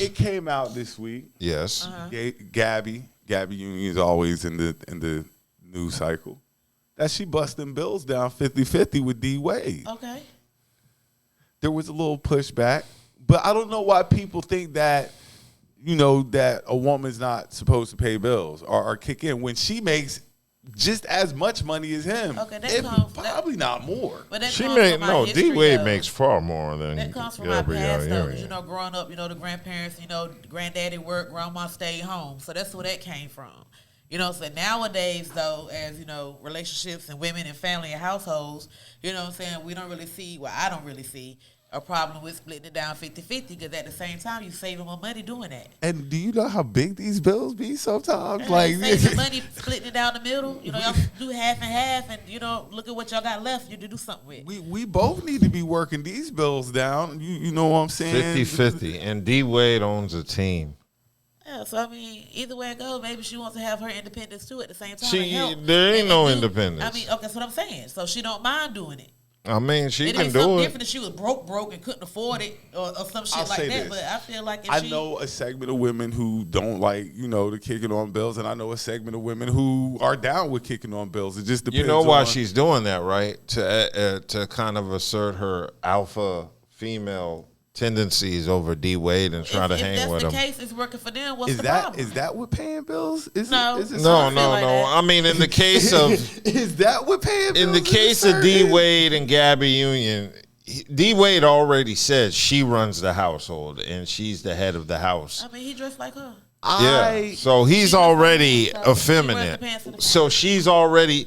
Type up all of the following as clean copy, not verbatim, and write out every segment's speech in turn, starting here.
It came out this week. Yes. Gabby Union is always in the news cycle. That she busting bills down 50-50 with D Wade. Okay. There was a little pushback, but I don't know why people think that, that a woman's not supposed to pay bills or kick in when she makes just as much money as him. Okay, probably not more. But that She made D Wade makes far more than that comes from Gabrielle. my past, though. 'Cause, growing up, the grandparents, granddaddy worked, grandma stayed home, so that's where that came from. So nowadays, though, as relationships and women and family and households, we don't really see. Well, I don't really see a problem with splitting it down 50-50 because at the same time you're saving more money doing that. And do you know how big these bills be sometimes? And like saving money, splitting it down the middle. Y'all do half and half, and look at what y'all got left. You to do something with. We both need to be working these bills down. You know what I'm saying? 50-50, and D Wade owns a team. Yeah, so either way it goes, maybe she wants to have her independence too at the same time. There ain't no independence. Okay, that's what I'm saying. So she don't mind doing it. She can do it. It'd be something different if she was broke and couldn't afford it or some shit like that. But I feel like I know a segment of women who don't like, the kicking on bills, and I know a segment of women who are down with kicking on bills. It just depends. You know why she's doing that, right? To kind of assert her alpha female tendencies over D Wade and try to hang with him. If that's the case, it's working for them. What's the problem? Is that what paying bills? No. I mean, in the case of is that what paying bills? In the case of D Wade and Gabby Union, D Wade already said she runs the household and she's the head of the house. He dressed like her. So he's already effeminate. So she's trying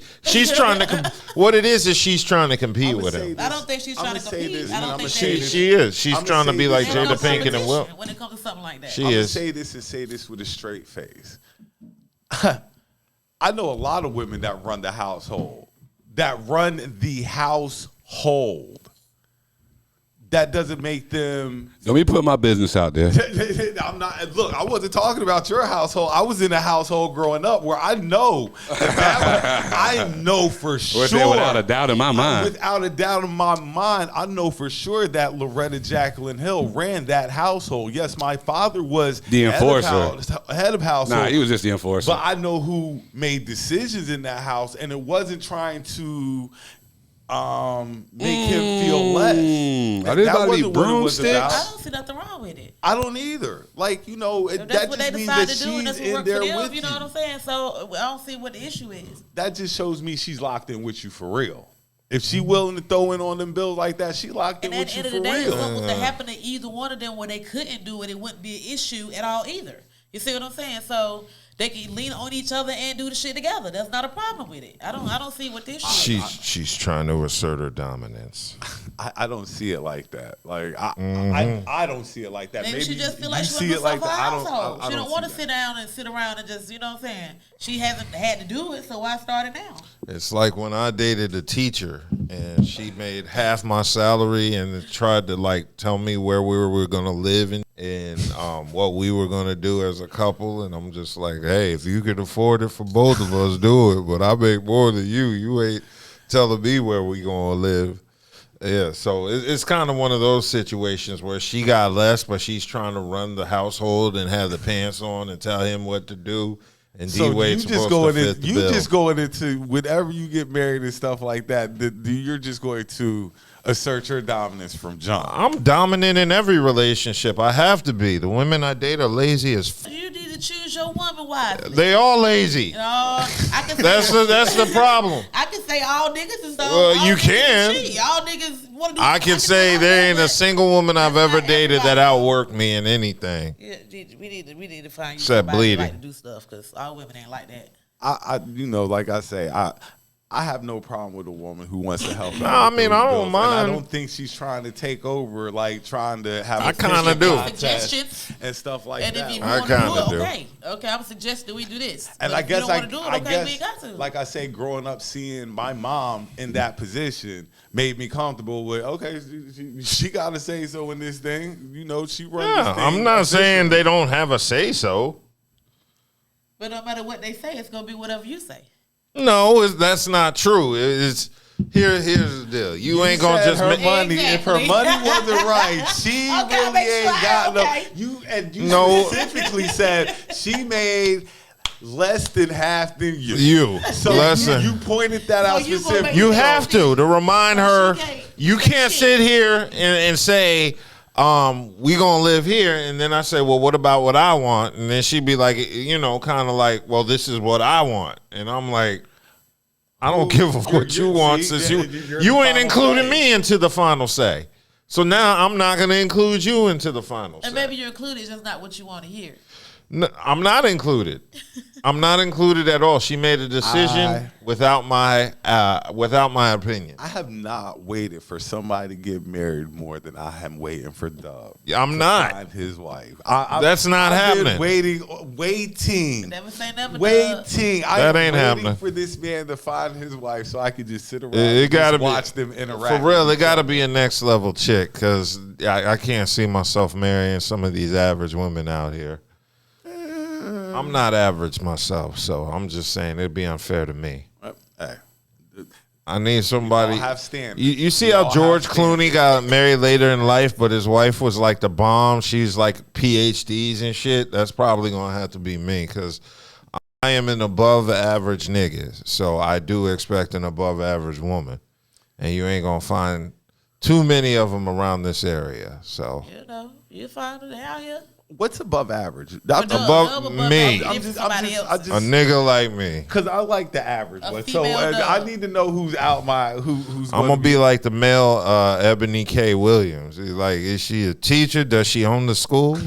to. What it is she's trying to compete with him. I don't think she's trying to compete. She is. She's trying to be like Jada Pinkett and Will. When it comes to something like that, she is. I'm gonna say this with a straight face. I know a lot of women that run the household. That doesn't make them. Let me put my business out there. I'm not. Look, I wasn't talking about your household. I was in a household growing up where I know I know for sure. Without a doubt in my mind. Without a doubt in my mind, I know for sure that Loretta Jacqueline Hill ran that household. Yes, my father was the enforcer, head of household. Nah, he was just the enforcer. But I know who made decisions in that house, and it wasn't trying to. Make him feel less. Are they about to be broomsticks? I don't see nothing wrong with it. I don't either. Like, if that that's what just they means decide that to do, and that's she's what in works there for them. with You know what I'm saying? So I don't see what the issue is. That just shows me she's locked in with you for real. If she willing to throw in on them bills like that, she locked in with you for real. And at the end of the day, if something was to happen to either one of them where they couldn't do it, it wouldn't be an issue at all either. You see what I'm saying? So they can lean on each other and do the shit together. That's not a problem with it. I don't see what this issue is. She's trying to assert her dominance. I don't see it like that. Like I don't see it like that. Maybe she just feel like she wants to herself a household. She don't want to sit down and sit around and just, you know what I'm saying? She hasn't had to do it, so why start it now? It's like when I dated a teacher and she made half my salary and tried to tell me where we were going to live and what we were going to do as a couple. And I'm just like, hey, if you can afford it for both of us, do it. But I make more than you. You ain't telling me where we going to live. Yeah, so it's kind of one of those situations where she got less, but she's trying to run the household and have the pants on and tell him what to do. And so D-Wade's supposed to fit the bill. Just going into whenever you get married and stuff like that, you're just going to assert your dominance from John. I'm dominant in every relationship. I have to be. The women I date are lazy as you need to choose your woman wisely. They all lazy. I can that's the problem. I can say all niggas is well, you can. All niggas want to do. I can say there ain't a single woman I've ever dated that outworked me in anything. Yeah, we need to find you except somebody bleeding. that like to do stuff because all women ain't like that. Like I say, I have no problem with a woman who wants to help out. I mean, I don't mind. And I don't think she's trying to take over, trying to have I kind of do suggestions and stuff like and that. If you want to do it, okay, I'm suggesting we do this. And but I guess we ain't got to. Like I say, growing up, seeing my mom in that position made me comfortable with. Okay, she got to say so in this thing. She runs. This thing I'm not saying they don't have a say so. But no matter what they say, it's gonna be whatever you say. No, that's not true. It's Here's the deal. You ain't gonna just her make money. If her money wasn't right, she really ain't got no. You No. specifically said she made less than half than you. So listen. you pointed that out you gonna specifically. make You have to remind her. can't You can't sit here and say, we gonna live here, and then I say, well, what about what I want? And then she'd be like, kind of like, well, this is what I want, and I'm like, I don't give a what you want, since you ain't including me into the final say. So now I'm not gonna include you into the final say. And maybe you're included, it's just not what you want to hear. No, I'm not included. I'm not included at all. She made a decision without my opinion. I have not waited for somebody to get married more than I am waiting for Dub. I'm not. Find his wife. That's not I've been happening. waiting. Never say never. Waiting. That ain't waiting happening. for this man to find his wife so I could just sit around It and gotta just watch them interact. For real, it got to be a next level chick, because I can't see myself marrying some of these average women out here. I'm not average myself, so I'm just saying it'd be unfair to me. Hey, I need somebody. we all have standards. You see We how all George have Clooney got married later in life, but his wife was like the bomb. She's like PhDs and shit. That's probably gonna have to be me, because I am an above average nigga, so I do expect an above average woman, and you ain't gonna find too many of them around this area. So You find it out here. What's above average? above me. I'm just a nigga like me. Because I like the average one. So female dub. I need to know who's out who's. I'm gonna be like the male Ebony K. Williams. He's like, is she a teacher? Does she own the school?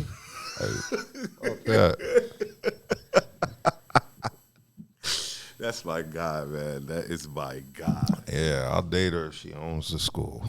That's my guy, man. That is my guy. Yeah, I'll date her if she owns the school.